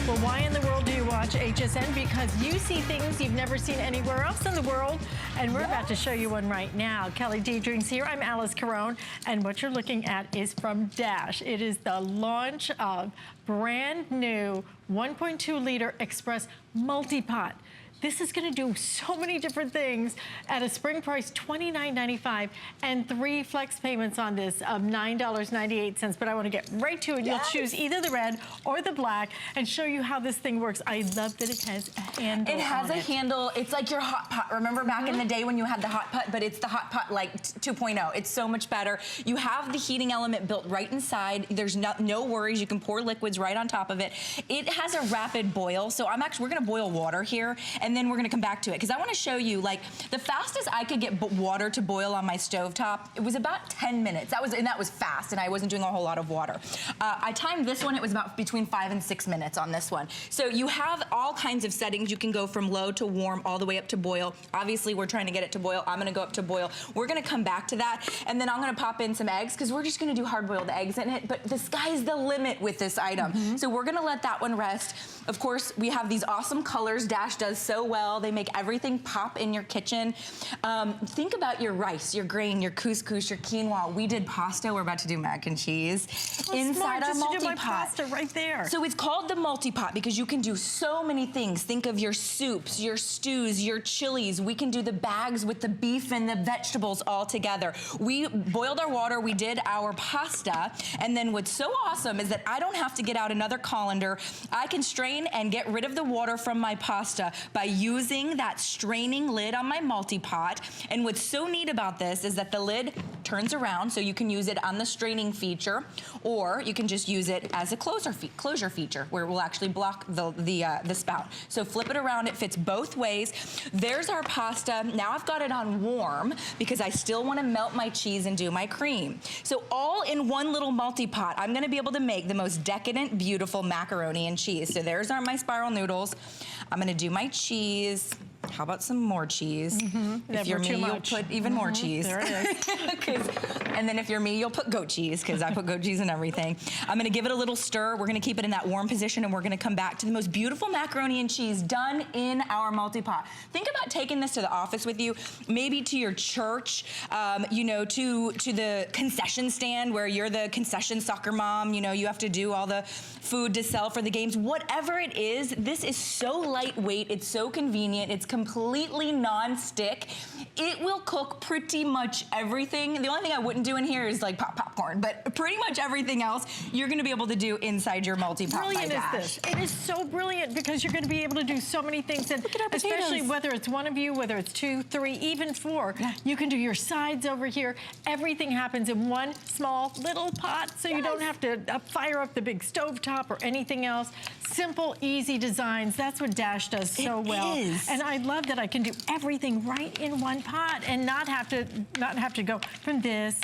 Well, why in the world do you watch HSN? Because you see things you've never seen anywhere else in the world. And we're about to show you one right now. Kelly Deidring's here. I'm Alice Carone. And what you're looking at is from Dash. It is the launch of brand new 1.2-liter Express Multipot. This is going to do so many different things at a spring price, $29.95, and 3 flex payments on this of $9.98. But I want to get right to it. Yes. You'll choose either the red or the black and show you how this thing works. I love that it has a handle. It has a handle. It's like your hot pot. Remember back in the day when you had the hot pot, but it's the hot pot like 2.0. It's so much better. You have the heating element built right inside. There's no worries. You can pour liquids right on top of it. It has a rapid boil. So we're going to boil water here, and then we're gonna come back to it because I wanna show you, like, the fastest I could get water to boil on my stovetop, it was about 10 minutes. That was fast, and I wasn't doing a whole lot of water. I timed this one, it was about between 5 and 6 minutes on this one. So you have all kinds of settings. You can go from low to warm all the way up to boil. Obviously, we're trying to get it to boil. I'm gonna go up to boil. We're gonna come back to that, and then I'm gonna pop in some eggs because we're just gonna do hard-boiled eggs in it, but the sky's the limit with this item. So we're gonna let that one rest. Of course, we have these awesome colors. Dash does so well. They make everything pop in your kitchen. Think about your rice, your grain, your couscous, your quinoa. We did pasta. We're about to do mac and cheese inside our multi-pot. Do my pasta right there. So it's called the multi-pot because you can do so many things. Think of your soups, your stews, your chilies. We can do the bags with the beef and the vegetables all together. We boiled our water. We did our pasta. And then what's so awesome is that I don't have to get out another colander. I can strain and get rid of the water from my pasta by using that straining lid on my multi-pot. And what's so neat about this is that the lid turns around, so you can use it on the straining feature, or you can just use it as a closure feature, where it will actually block the spout. So flip it around, it fits both ways. There's our pasta. Now I've got it on warm because I still want to melt my cheese and do my cream. So all in one little multi-pot, I'm going to be able to make the most decadent, beautiful macaroni and cheese. So there's my spiral noodles. I'm going to do my cheese. How about some more cheese? If you're me, you'll put even more cheese. There it is. And then if you're me, you'll put goat cheese, because I put goat cheese in everything. I'm gonna give it a little stir. We're gonna keep it in that warm position, and we're gonna come back to the most beautiful macaroni and cheese done in our multi-pot. Think about taking this to the office with you, maybe to your church, you know, to the concession stand where you're the concession soccer mom, you know, you have to do all the food to sell for the games. Whatever it is, this is so lightweight, it's so convenient, it's completely non-stick. It will cook pretty much everything. The only thing I wouldn't do in here is like popcorn, but pretty much everything else you're gonna be able to do inside your multi-pot. Brilliant is this. It is so brilliant because you're gonna be able to do so many things, and especially whether it's one of you, whether it's 2, 3, even 4, you can do your sides over here. Everything happens in one small little pot, so you don't have to fire up the big stovetop or anything else. Simple, easy designs. That's what Dash does so well. And I love that I can do everything right in one pot and not have to go from this,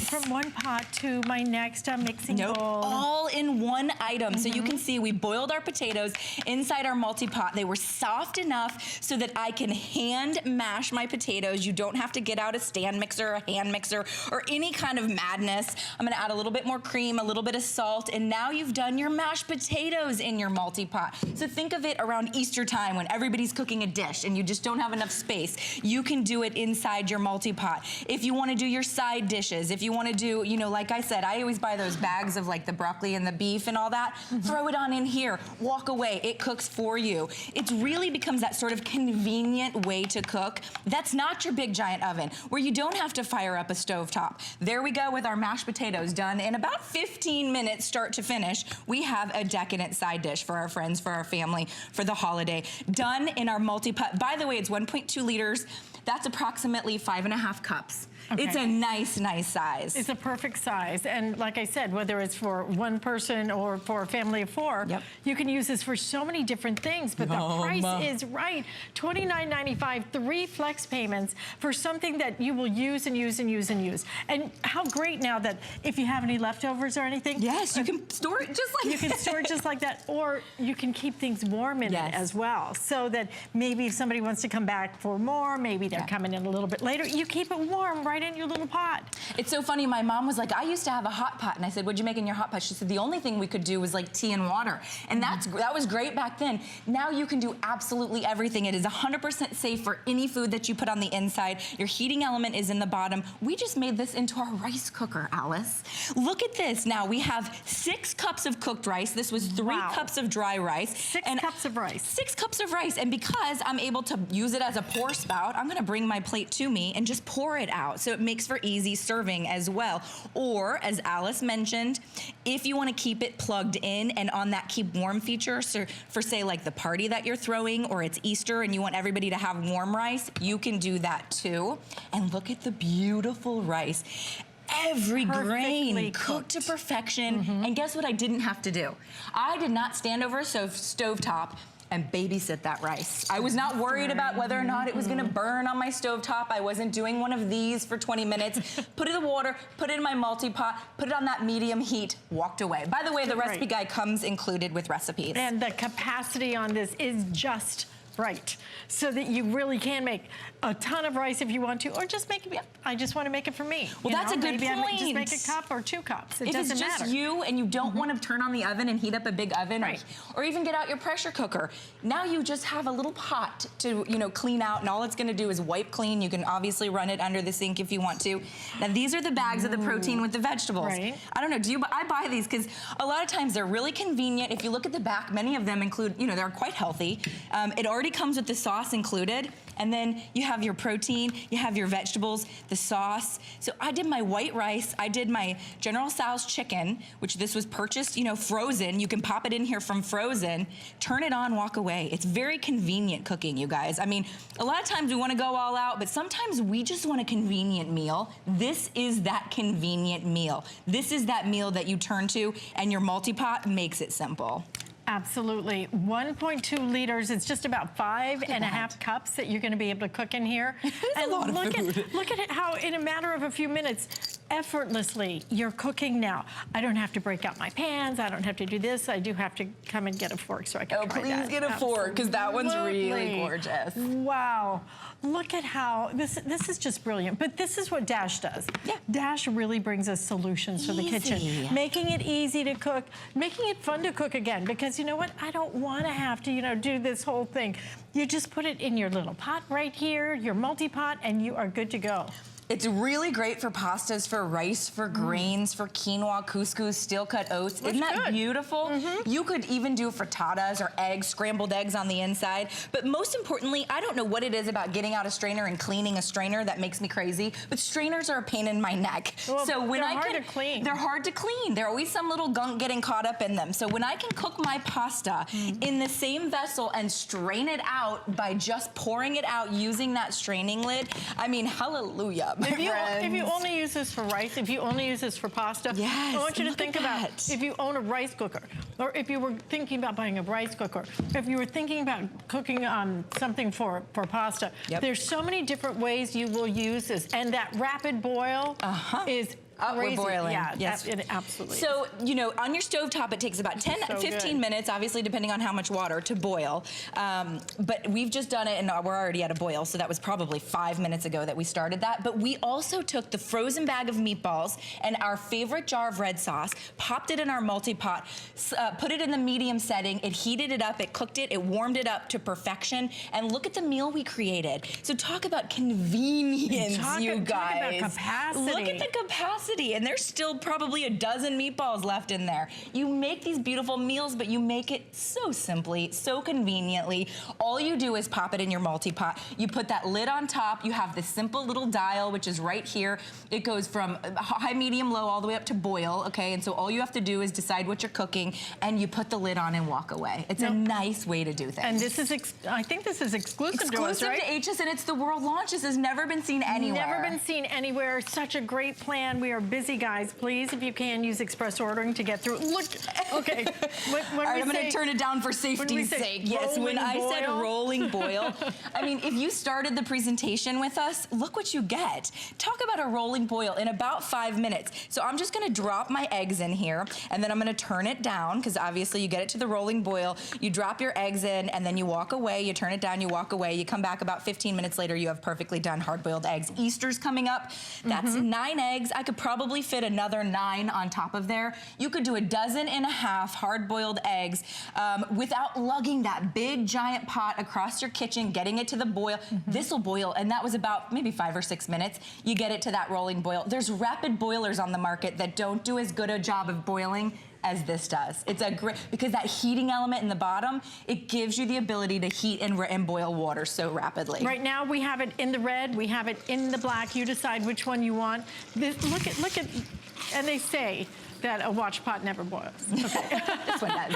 from one pot to my next mixing bowl. All in one item. So you can see we boiled our potatoes inside our multi-pot. They were soft enough so that I can hand mash my potatoes. You don't have to get out a stand mixer, a hand mixer, or any kind of madness. I'm gonna add a little bit more cream, a little bit of salt, and now you've done your mashed potatoes in your multi-pot. So think of it around Easter time when everybody's cooking a dish and you just don't have enough space. You can do it inside your multi-pot. If you want to do your side dishes, if you want to do, you know, like I said, I always buy those bags of like the broccoli and the beef and all that. Throw it on in here, walk away, it cooks for you. It really becomes that sort of convenient way to cook. That's not your big giant oven where you don't have to fire up a stovetop. There we go with our mashed potatoes done in about 15 minutes start to finish. We have a decadent side dish for our friends, for our family, for the holiday. Done in our multi-pot. By the way, it's 1.2 liters. That's approximately 5.5 cups. Okay. It's a nice, nice size. It's a perfect size. And like I said, whether it's for one person or for a family of 4, you can use this for so many different things, but the price is right. $29.95, 3 flex payments for something that you will use and use and use and use. And how great now that if you have any leftovers or anything. Yes, you can store it just like that. You can store it just like that, or you can keep things warm in it as well, so that maybe if somebody wants to come back for more, maybe they're coming in a little bit later, you keep it warm right right in your little pot. It's so funny, my mom was like, I used to have a hot pot, and I said, what'd you make in your hot pot? She said, the only thing we could do was like tea and water. And that was great back then. Now you can do absolutely everything. It is 100% safe for any food that you put on the inside. Your heating element is in the bottom. We just made this into our rice cooker, Alice. Look at this. Now we have 6 cups of cooked rice. This was 3 cups of dry rice. 6 cups of rice. 6 cups of rice. And because I'm able to use it as a pour spout, I'm gonna bring my plate to me and just pour it out. So it makes for easy serving as well. Or, as Alice mentioned, if you wanna keep it plugged in and on that keep warm feature, so for say like the party that you're throwing, or it's Easter and you want everybody to have warm rice, you can do that too. And look at the beautiful rice. Every grain cooked to perfection. And guess what I didn't have to do? I did not stand over a stovetop and babysit that rice. I was not worried about whether or not it was gonna burn on my stovetop. I wasn't doing one of these for 20 minutes. Put it in the water, put it in my multi-pot, put it on that medium heat, walked away. By the way, the recipe guide comes included with recipes. And the capacity on this is just right, so that you really can make a ton of rice if you want to, or just make it, I just want to make it for me. Well, that's a good Maybe point. I just make a cup or 2 cups. It if doesn't it's just matter. you and you don't want to turn on the oven and heat up a big oven, or even get out your pressure cooker, now you just have a little pot to, you know, clean out, and all it's going to do is wipe clean. You can obviously run it under the sink if you want to. Now these are the bags of the protein with the vegetables. I don't know, I buy these because a lot of times they're really convenient. If you look at the back, many of them include, you know, they're quite healthy. It already comes with the sauce included, and then you have your protein, you have your vegetables, the sauce. So I did my white rice, I did my General Tso's chicken, which this was purchased, you know, frozen. You can pop it in here from frozen, turn it on, walk away. It's very convenient cooking, you guys. I mean, a lot of times we want to go all out, but sometimes we just want a convenient meal. This is that convenient meal. This is that meal that you turn to, and your multi-pot makes it simple. Absolutely. 1.2 liters. It's just about 5.5 cups that you're going to be able to cook in here. And a lot of food. Look at it, how in a matter of a few minutes, effortlessly, you're cooking now. I don't have to break out my pans. I don't have to do this. I do have to come and get a fork so I can try that. Please get a fork, because that one's really gorgeous. Wow. Look at how, this is just brilliant. But this is what Dash does. Dash really brings us solutions for the kitchen. Making it easy to cook, making it fun to cook again, because you know what? I don't want to have to, you know, do this whole thing. You just put it in your little pot right here, your multi-pot, and you are good to go. It's really great for pastas, for rice, for grains, for quinoa, couscous, steel-cut oats. Isn't that beautiful? You could even do frittatas or eggs, scrambled eggs on the inside. But most importantly, I don't know what it is about getting out a strainer and cleaning a strainer that makes me crazy, but strainers are a pain in my neck. Well, so when they're hard to clean. They're hard to clean. There's always some little gunk getting caught up in them. So when I can cook my pasta in the same vessel and strain it out by just pouring it out using that straining lid, I mean, hallelujah. If you only use this for rice, if you only use this for pasta, I want you to think about if you own a rice cooker, or if you were thinking about buying a rice cooker, if you were thinking about cooking something for pasta, there's so many different ways you will use this, and that rapid boil is crazy. We're boiling. Yeah, it absolutely So, you know, on your stovetop, it takes about 15 minutes, obviously, depending on how much water to boil. But we've just done it, and we're already at a boil, so that was probably 5 minutes ago that we started that. But we also took the frozen bag of meatballs and our favorite jar of red sauce, popped it in our multi-pot, put it in the medium setting, it heated it up, it cooked it, it warmed it up to perfection, and look at the meal we created. So talk about convenience, you guys. Talk about capacity. Look at the capacity, and there's still probably a dozen meatballs left in there. You make these beautiful meals, but you make it so simply, so conveniently. All you do is pop it in your multi-pot. You put that lid on top. You have this simple little dial, which is right here. It goes from high, medium, low, all the way up to boil, okay? And so all you have to do is decide what you're cooking, and you put the lid on and walk away. It's a nice way to do things. And this is, I think this is exclusive to us, right? Exclusive to HSN. It's the world launch. This has never been seen anywhere. Never been seen anywhere. Such a great plan. We are are busy, guys. Please, if you can, use express ordering to get through. Look, okay. All right, I'm going to turn it down for safety's sake. Yes, when I said rolling boil, I mean, if you started the presentation with us, look what you get. Talk about a rolling boil in about 5 minutes. So I'm just going to drop my eggs in here, and then I'm going to turn it down, because obviously you get it to the rolling boil. You drop your eggs in, and then you walk away. You turn it down, you walk away. You come back about 15 minutes later, you have perfectly done hard-boiled eggs. Easter's coming up. That's 9 eggs. I could probably fit another 9 on top of there. You could do 12.5 hard-boiled eggs without lugging that big giant pot across your kitchen, getting it to the boil. This will boil, and that was about maybe 5 or 6 minutes. You get it to that rolling boil. There's rapid boilers on the market that don't do as good a job of boiling as this does. It's a great, because that heating element in the bottom, it gives you the ability to heat and boil water so rapidly. Right now we have it in the red, we have it in the black. You decide which one you want. Look at, and they say that a watch pot never boils. Okay. This one does.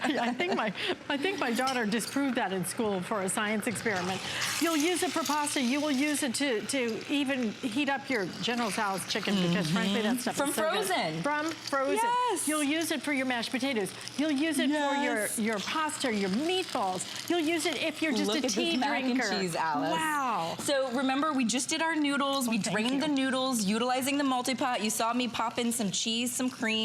Yeah, I think my daughter disproved that in school for a science experiment. You'll use it for pasta. You will use it to even heat up your General Tso's chicken, because frankly that stuff From is so frozen. good. From frozen. Yes. You'll use it for your mashed potatoes. You'll use it for your pasta, your meatballs. You'll use it if you're just Look a at tea this drinker. mac and cheese, Alice. Wow. So remember, we just did our noodles. We drained the noodles, utilizing the multi-pot. You saw me pop in some cheese, some cream,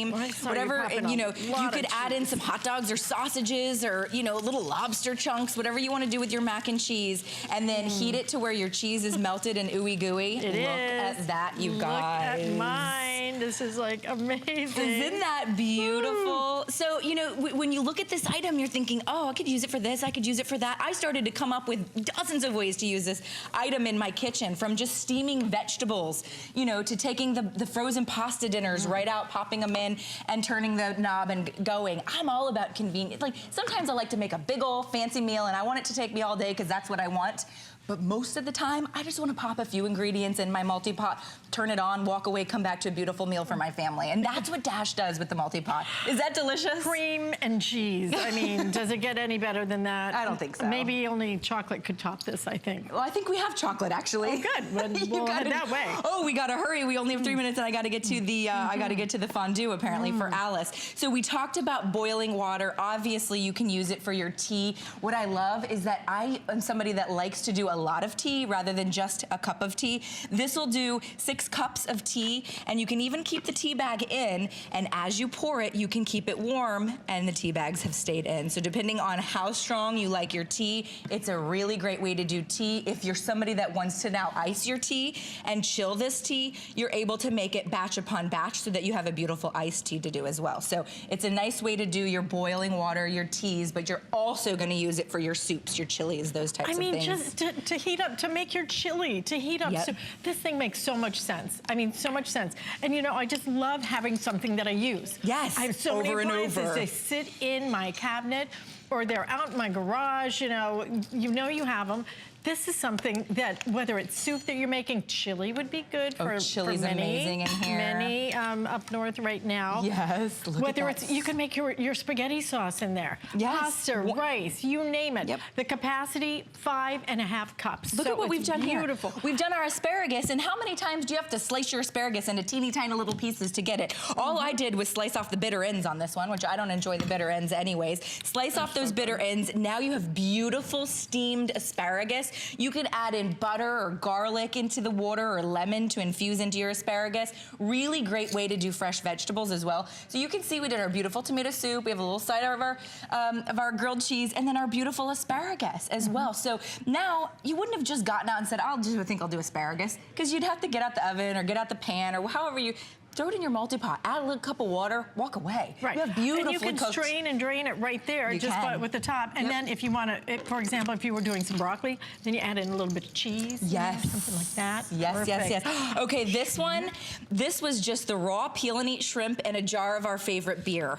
whatever. And, you know, you could add in some hot dogs or sausages or, you know, little lobster chunks, whatever you want to do with your mac and cheese, and then heat it to where your cheese is melted and ooey gooey. It is. Look at that, you guys. Look at mine. This is like amazing. Isn't that beautiful? So, you know, when you look at this item, you're thinking, oh, I could use it for this, I could use it for that. I started to come up with dozens of ways to use this item in my kitchen, from just steaming vegetables, you know, to taking the frozen pasta dinners right out, popping them in, and turning the knob and going. I'm all about convenience. Like, sometimes I like to make a big old fancy meal and I want it to take me all day because that's what I want. But most of the time, I just want to pop a few ingredients in my multi-pot, turn it on, walk away, come back to a beautiful meal for my family. And that's what Dash does with the multi-pot. Is that delicious? Cream and cheese. I mean, does it get any better than that? I don't think so. Maybe only chocolate could top this, I think. Well, I think we have chocolate, actually. Oh, good. We'll head that way. Oh, we gotta hurry. We only have 3 minutes, and I gotta get to the I gotta get to the fondue apparently for Alice. So we talked about boiling water. Obviously, you can use it for your tea. What I love is that I am somebody that likes to do a lot of tea rather than just a cup of tea. This will do 6 cups of tea, and you can even keep the tea bag in, and as you pour it, you can keep it warm, and the tea bags have stayed in. So depending on how strong you like your tea, it's a really great way to do tea. If you're somebody that wants to now ice your tea and chill this tea, you're able to make it batch upon batch so that you have a beautiful iced tea to do as well. So it's a nice way to do your boiling water, your teas, but you're also gonna use it for your soups, your chilies, those types of things. I mean, just to heat up, to make your chili, to heat up soup. This thing makes so much sense. I mean, so much sense. And you know, I just love having something that I use. Yes, I have so many appliances. They sit in my cabinet or they're out in my garage, you know you have them. This is something that, whether it's soup that you're making, chili would be good for chili's amazing in here. Many up north right now. Yes, look whether at that. it's, you can make your spaghetti sauce in there. Yes. Pasta, rice, you name it. Yep. The capacity, 5.5 cups. Look at what we've done beautiful. here. We've done our asparagus, and how many times do you have to slice your asparagus into teeny tiny little pieces to get it? All I did was slice off the bitter ends on this one, which I don't enjoy the bitter ends anyways. Slice off those bitter ends. Now you have beautiful steamed asparagus. You can add in butter or garlic into the water or lemon to infuse into your asparagus. Really great way to do fresh vegetables as well. So you can see we did our beautiful tomato soup. We have a little side of our grilled cheese, and then our beautiful asparagus as well. So now you wouldn't have just gotten out and said, I think I'll do asparagus, because you'd have to get out the oven or get out the pan or however you. Throw it in your multi-pot, add a little cup of water, walk away. Right. You have beautifully and you can cooked. strain and drain it right there, with the top. And then if you want to, for example, if you were doing some broccoli, then you add in a little bit of cheese. Yes. Something like that. Yes, Perfect. yes. Okay, this was just the raw peel and eat shrimp and a jar of our favorite beer.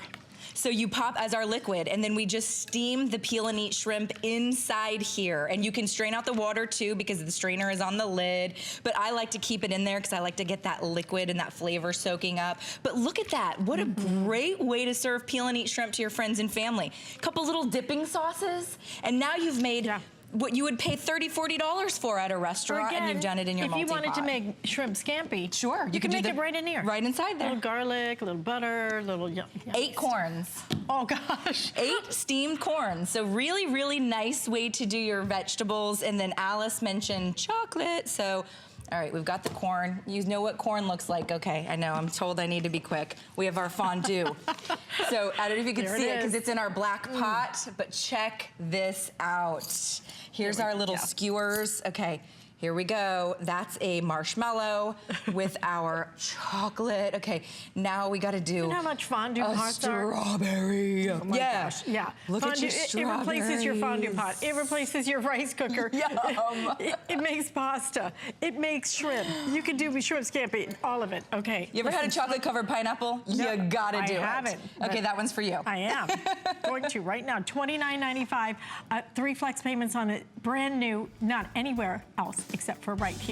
So you pop as our liquid, and then we just steam the peel and eat shrimp inside here. And you can strain out the water too, because the strainer is on the lid. But I like to keep it in there because I like to get that liquid and that flavor soaking up. But look at that. What a great way to serve peel and eat shrimp to your friends and family. A couple little dipping sauces, and now you've made what you would pay $30, $40 for at a restaurant, Again, and you've done it in your Multipot. If you wanted to make shrimp scampi, sure, you can make it right in here. Right inside there. A little garlic, a little butter, a little 8 corns. Oh gosh. 8 steamed corns. So really, really nice way to do your vegetables. And then Alice mentioned chocolate. So, all right, we've got the corn. You know what corn looks like. Okay, I know, I'm told I need to be quick. We have our fondue. So I don't know if you can see it because it's in our black pot, but check this out. Here's our little skewers. Okay. Here we go. That's a marshmallow with our chocolate. Okay, now we gotta do you know how much fondue pots are? Strawberry. Oh my gosh. Yeah. Look fondue, at your it strawberries. replaces your fondue pot. It replaces your rice cooker. Yum. It makes pasta. It makes shrimp. You can do shrimp scampi, all of it. Okay. You ever had a chocolate covered pineapple? No, you gotta do it. I haven't. Okay, that one's for you. I am going to right now. $29.95. 3 flex payments on it. Brand new. Not anywhere else except for right here.